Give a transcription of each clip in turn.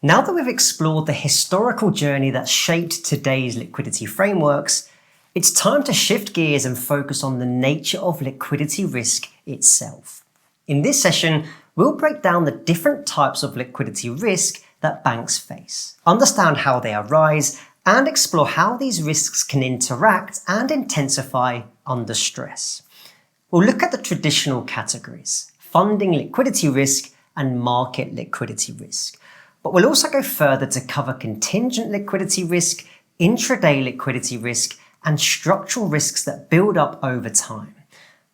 Now that we've explored the historical journey that shaped today's liquidity frameworks, it's time to shift gears and focus on the nature of liquidity risk itself. In this session, we'll break down the different types of liquidity risk that banks face, understand how they arise, and explore how these risks can interact and intensify under stress. We'll look at the traditional categories: funding liquidity risk and market liquidity risk. But we'll also go further to cover contingent liquidity risk, intraday liquidity risk, and structural risks that build up over time.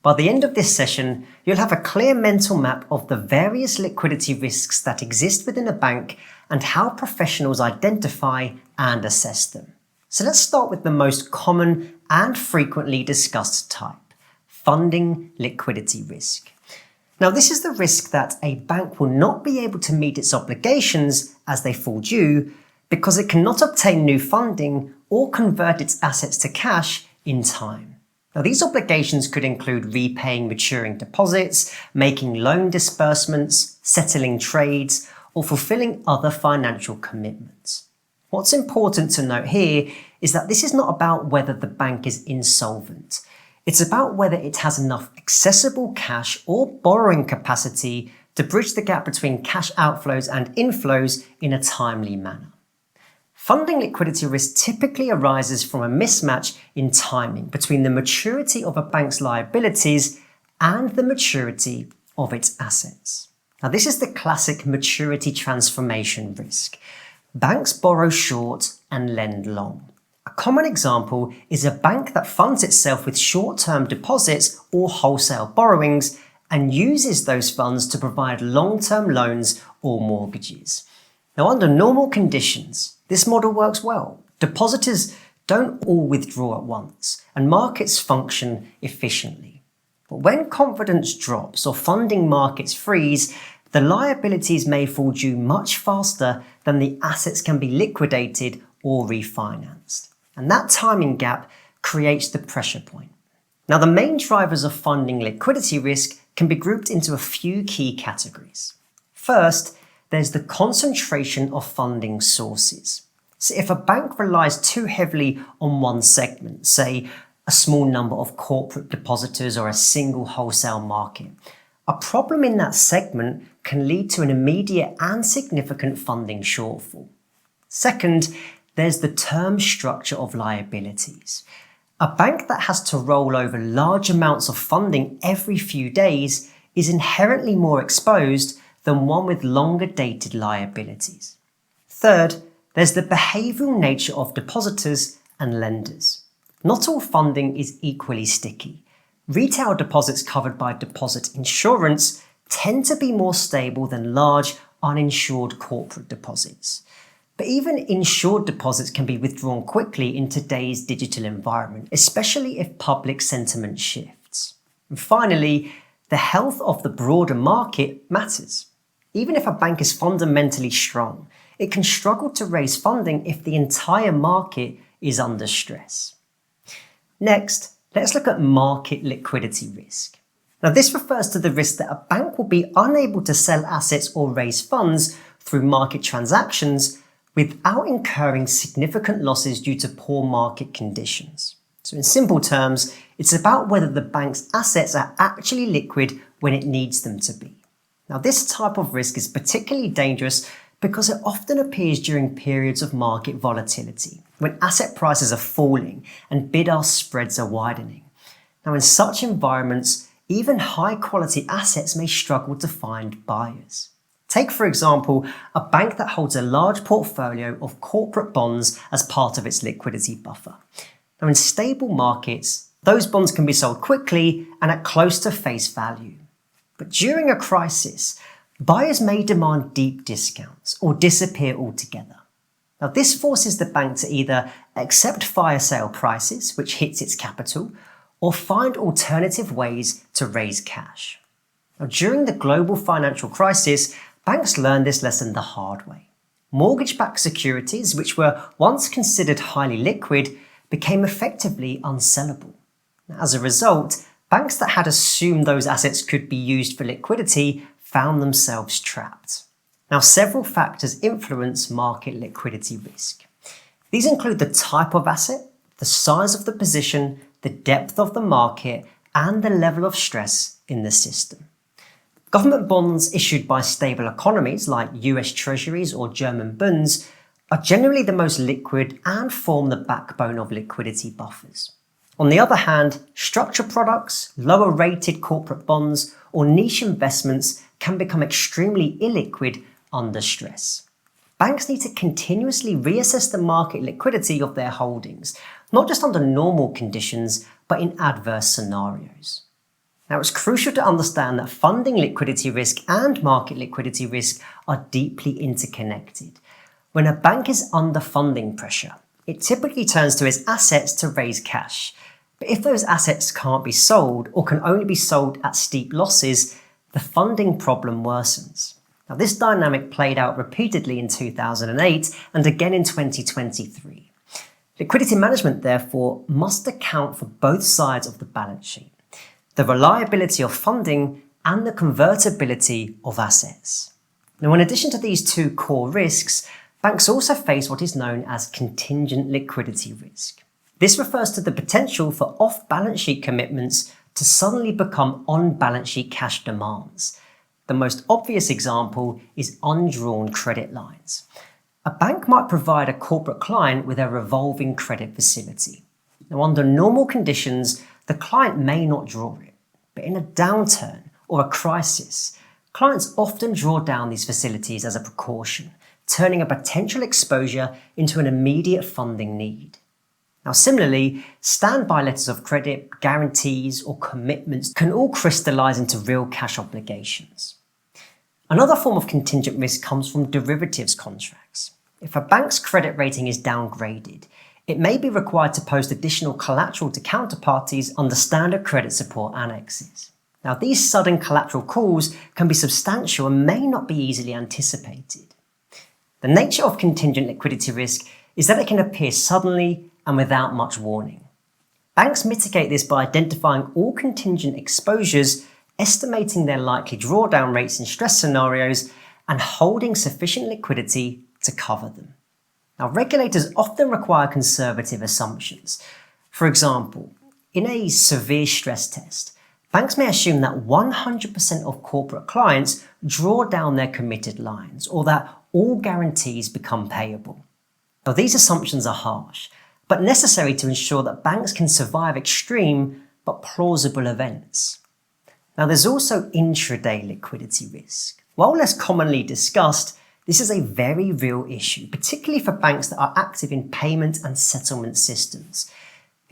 By the end of this session, you'll have a clear mental map of the various liquidity risks that exist within a bank and how professionals identify and assess them. So let's start with the most common and frequently discussed type: funding liquidity risk. Now, this is the risk that a bank will not be able to meet its obligations as they fall due because it cannot obtain new funding or convert its assets to cash in time. Now, these obligations could include repaying maturing deposits, making loan disbursements, settling trades, or fulfilling other financial commitments. What's important to note here is that this is not about whether the bank is insolvent. It's about whether it has enough accessible cash or borrowing capacity to bridge the gap between cash outflows and inflows in a timely manner. Funding liquidity risk typically arises from a mismatch in timing between the maturity of a bank's liabilities and the maturity of its assets. Now, this is the classic maturity transformation risk. Banks borrow short and lend long. A common example is a bank that funds itself with short-term deposits or wholesale borrowings and uses those funds to provide long-term loans or mortgages. Now, under normal conditions, this model works well. Depositors don't all withdraw at once, and markets function efficiently. But when confidence drops or funding markets freeze, the liabilities may fall due much faster than the assets can be liquidated or refinanced. And that timing gap creates the pressure point. Now, the main drivers of funding liquidity risk can be grouped into a few key categories. First, there's the concentration of funding sources. So if a bank relies too heavily on one segment, say a small number of corporate depositors or a single wholesale market, a problem in that segment can lead to an immediate and significant funding shortfall. Second, there's the term structure of liabilities. A bank that has to roll over large amounts of funding every few days is inherently more exposed than one with longer dated liabilities. Third, there's the behavioural nature of depositors and lenders. Not all funding is equally sticky. Retail deposits covered by deposit insurance tend to be more stable than large uninsured corporate deposits. But even insured deposits can be withdrawn quickly in today's digital environment, especially if public sentiment shifts. And finally, the health of the broader market matters. Even if a bank is fundamentally strong, it can struggle to raise funding if the entire market is under stress. Next, let's look at market liquidity risk. Now, this refers to the risk that a bank will be unable to sell assets or raise funds through market transactions without incurring significant losses due to poor market conditions. So in simple terms, it's about whether the bank's assets are actually liquid when it needs them to be. Now, this type of risk is particularly dangerous because it often appears during periods of market volatility, when asset prices are falling and bid-ask spreads are widening. Now, in such environments, even high-quality assets may struggle to find buyers. Take, for example, a bank that holds a large portfolio of corporate bonds as part of its liquidity buffer. Now, in stable markets, those bonds can be sold quickly and at close to face value. But during a crisis, buyers may demand deep discounts or disappear altogether. Now, this forces the bank to either accept fire sale prices, which hits its capital, or find alternative ways to raise cash. Now, during the global financial crisis, banks learned this lesson the hard way. Mortgage-backed securities, which were once considered highly liquid, became effectively unsellable. Now, as a result, banks that had assumed those assets could be used for liquidity found themselves trapped. Now, several factors influence market liquidity risk. These include the type of asset, the size of the position, the depth of the market, and the level of stress in the system. Government bonds issued by stable economies like US Treasuries or German Bunds are generally the most liquid and form the backbone of liquidity buffers. On the other hand, structured products, lower rated corporate bonds, or niche investments can become extremely illiquid under stress. Banks need to continuously reassess the market liquidity of their holdings, not just under normal conditions, but in adverse scenarios. Now, it's crucial to understand that funding liquidity risk and market liquidity risk are deeply interconnected. When a bank is under funding pressure, it typically turns to its assets to raise cash. But if those assets can't be sold or can only be sold at steep losses, the funding problem worsens. Now, this dynamic played out repeatedly in 2008 and again in 2023. Liquidity management, therefore, must account for both sides of the balance sheet, the reliability of funding and the convertibility of assets. Now, in addition to these two core risks, banks also face what is known as contingent liquidity risk. This refers to the potential for off-balance sheet commitments to suddenly become on-balance sheet cash demands. The most obvious example is undrawn credit lines. A bank might provide a corporate client with a revolving credit facility. Now, under normal conditions, the client may not draw it, but in a downturn or a crisis, clients often draw down these facilities as a precaution, turning a potential exposure into an immediate funding need. Now, similarly, standby letters of credit, guarantees, or commitments can all crystallize into real cash obligations. Another form of contingent risk comes from derivatives contracts. If a bank's credit rating is downgraded, it may be required to post additional collateral to counterparties under standard credit support annexes. Now, these sudden collateral calls can be substantial and may not be easily anticipated. The nature of contingent liquidity risk is that it can appear suddenly and without much warning. Banks mitigate this by identifying all contingent exposures, estimating their likely drawdown rates in stress scenarios, and holding sufficient liquidity to cover them. Now, regulators often require conservative assumptions. For example, in a severe stress test, banks may assume that 100% of corporate clients draw down their committed lines or that all guarantees become payable. Now, these assumptions are harsh, but necessary to ensure that banks can survive extreme but plausible events. Now, there's also intraday liquidity risk. While less commonly discussed, this is a very real issue, particularly for banks that are active in payment and settlement systems.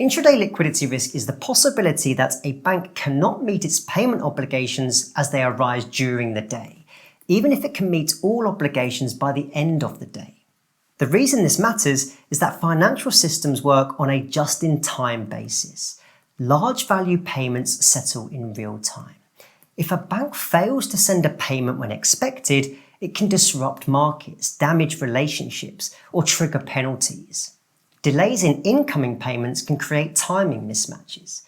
Intraday liquidity risk is the possibility that a bank cannot meet its payment obligations as they arise during the day, even if it can meet all obligations by the end of the day. The reason this matters is that financial systems work on a just-in-time basis. Large value payments settle in real time. If a bank fails to send a payment when expected, it can disrupt markets, damage relationships, or trigger penalties. Delays in incoming payments can create timing mismatches.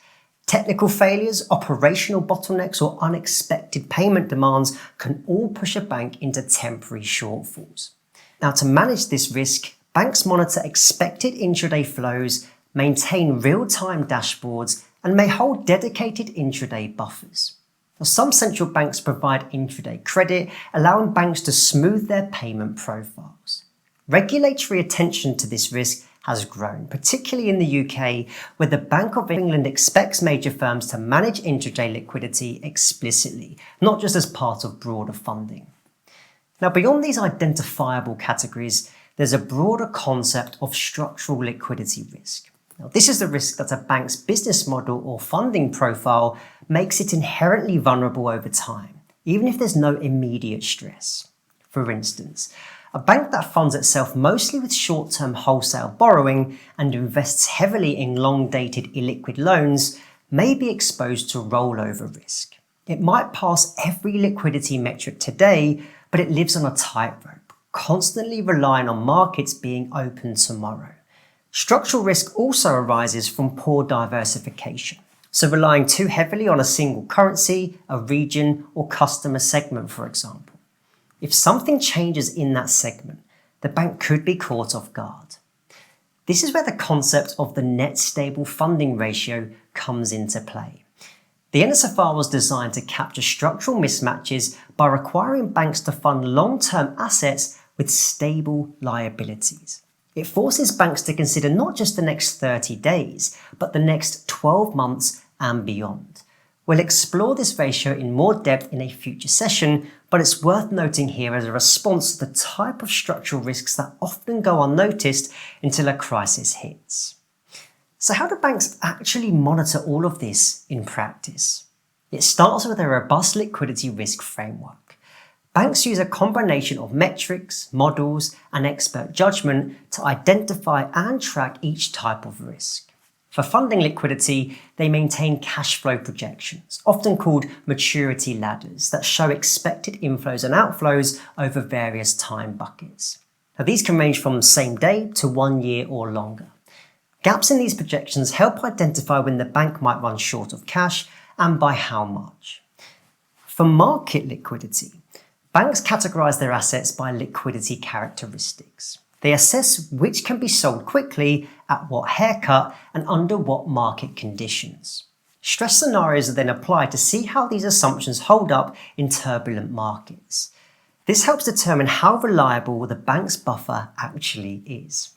Technical failures, operational bottlenecks, or unexpected payment demands can all push a bank into temporary shortfalls. Now, to manage this risk, banks monitor expected intraday flows, maintain real-time dashboards, and may hold dedicated intraday buffers. Now, some central banks provide intraday credit, allowing banks to smooth their payment profiles. Regulatory attention to this risk has grown, particularly in the UK, where the Bank of England expects major firms to manage intraday liquidity explicitly, not just as part of broader funding. Now, beyond these identifiable categories, there's a broader concept of structural liquidity risk. Now, this is the risk that a bank's business model or funding profile makes it inherently vulnerable over time, even if there's no immediate stress. For instance, a bank that funds itself mostly with short-term wholesale borrowing and invests heavily in long-dated illiquid loans may be exposed to rollover risk. It might pass every liquidity metric today, but it lives on a tightrope, constantly relying on markets being open tomorrow. Structural risk also arises from poor diversification, so relying too heavily on a single currency, a region, or customer segment, for example. If something changes in that segment, the bank could be caught off guard. This is where the concept of the net stable funding ratio comes into play. The NSFR was designed to capture structural mismatches by requiring banks to fund long-term assets with stable liabilities. It forces banks to consider not just the next 30 days, but the next 12 months and beyond. We'll explore this ratio in more depth in a future session, but it's worth noting here as a response to the type of structural risks that often go unnoticed until a crisis hits. So how do banks actually monitor all of this in practice? It starts with a robust liquidity risk framework. Banks use a combination of metrics, models, and expert judgment to identify and track each type of risk. For funding liquidity, they maintain cash flow projections, often called maturity ladders, that show expected inflows and outflows over various time buckets. Now, these can range from same day to 1 year or longer. Gaps in these projections help identify when the bank might run short of cash and by how much. For market liquidity, banks categorize their assets by liquidity characteristics. They assess which can be sold quickly, at what haircut, and under what market conditions. Stress scenarios are then applied to see how these assumptions hold up in turbulent markets. This helps determine how reliable the bank's buffer actually is.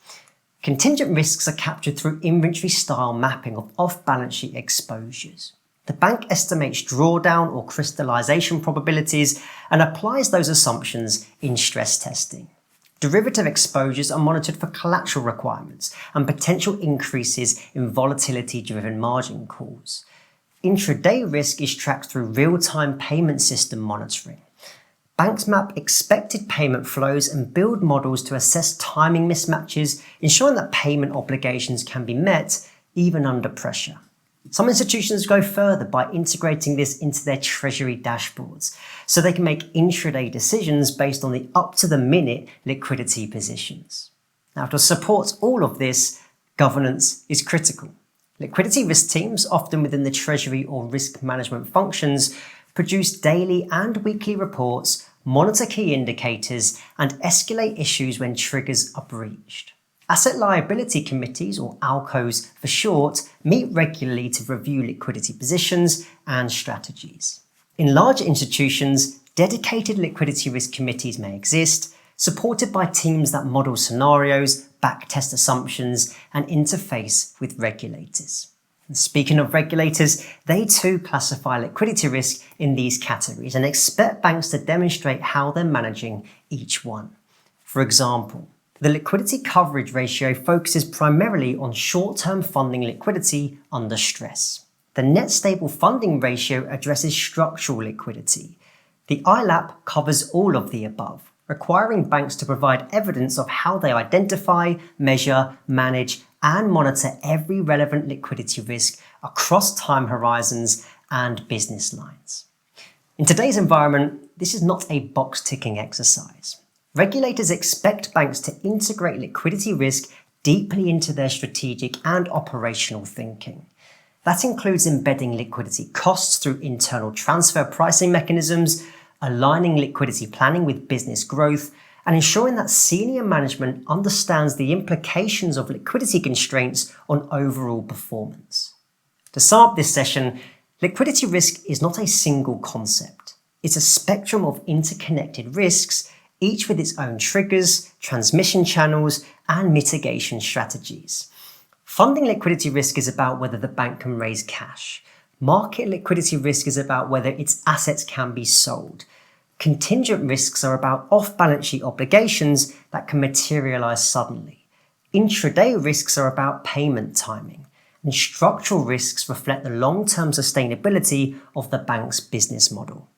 Contingent risks are captured through inventory-style mapping of off-balance sheet exposures. The bank estimates drawdown or crystallization probabilities and applies those assumptions in stress testing. Derivative exposures are monitored for collateral requirements and potential increases in volatility-driven margin calls. Intraday risk is tracked through real-time payment system monitoring. Banks map expected payment flows and build models to assess timing mismatches, ensuring that payment obligations can be met even under pressure. Some institutions go further by integrating this into their treasury dashboards, so they can make intraday decisions based on the up-to-the-minute liquidity positions. Now, to support all of this, governance is critical. Liquidity risk teams, often within the treasury or risk management functions, produce daily and weekly reports, monitor key indicators, and escalate issues when triggers are breached. Asset liability committees, or ALCOs for short, meet regularly to review liquidity positions and strategies. In larger institutions, dedicated liquidity risk committees may exist, supported by teams that model scenarios, backtest assumptions, and interface with regulators. And speaking of regulators, they too classify liquidity risk in these categories and expect banks to demonstrate how they're managing each one. For example, the liquidity coverage ratio focuses primarily on short-term funding liquidity under stress. The net stable funding ratio addresses structural liquidity. The ILAP covers all of the above, requiring banks to provide evidence of how they identify, measure, manage, and monitor every relevant liquidity risk across time horizons and business lines. In today's environment, this is not a box-ticking exercise. Regulators expect banks to integrate liquidity risk deeply into their strategic and operational thinking. That includes embedding liquidity costs through internal transfer pricing mechanisms, aligning liquidity planning with business growth, and ensuring that senior management understands the implications of liquidity constraints on overall performance. To sum up this session, liquidity risk is not a single concept. It's a spectrum of interconnected risks, each with its own triggers, transmission channels, and mitigation strategies. Funding liquidity risk is about whether the bank can raise cash. Market liquidity risk is about whether its assets can be sold. Contingent risks are about off-balance sheet obligations that can materialize suddenly. Intraday risks are about payment timing. And structural risks reflect the long-term sustainability of the bank's business model.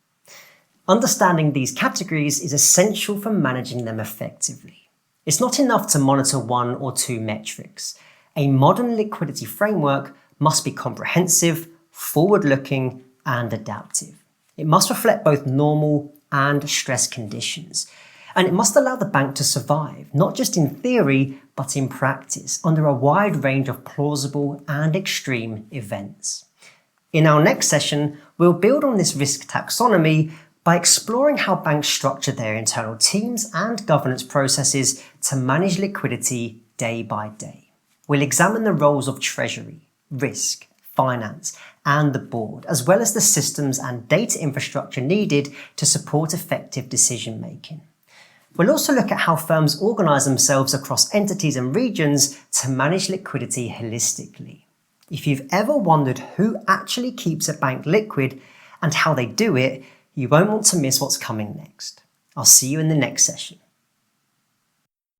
Understanding these categories is essential for managing them effectively. It's not enough to monitor one or two metrics. A modern liquidity framework must be comprehensive, forward-looking, and adaptive. It must reflect both normal and stress conditions. And it must allow the bank to survive, not just in theory, but in practice, under a wide range of plausible and extreme events. In our next session, we'll build on this risk taxonomy by exploring how banks structure their internal teams and governance processes to manage liquidity day by day. We'll examine the roles of Treasury, risk, finance, and the board, as well as the systems and data infrastructure needed to support effective decision making. We'll also look at how firms organise themselves across entities and regions to manage liquidity holistically. If you've ever wondered who actually keeps a bank liquid and how they do it, you won't want to miss what's coming next. I'll see you in the next session.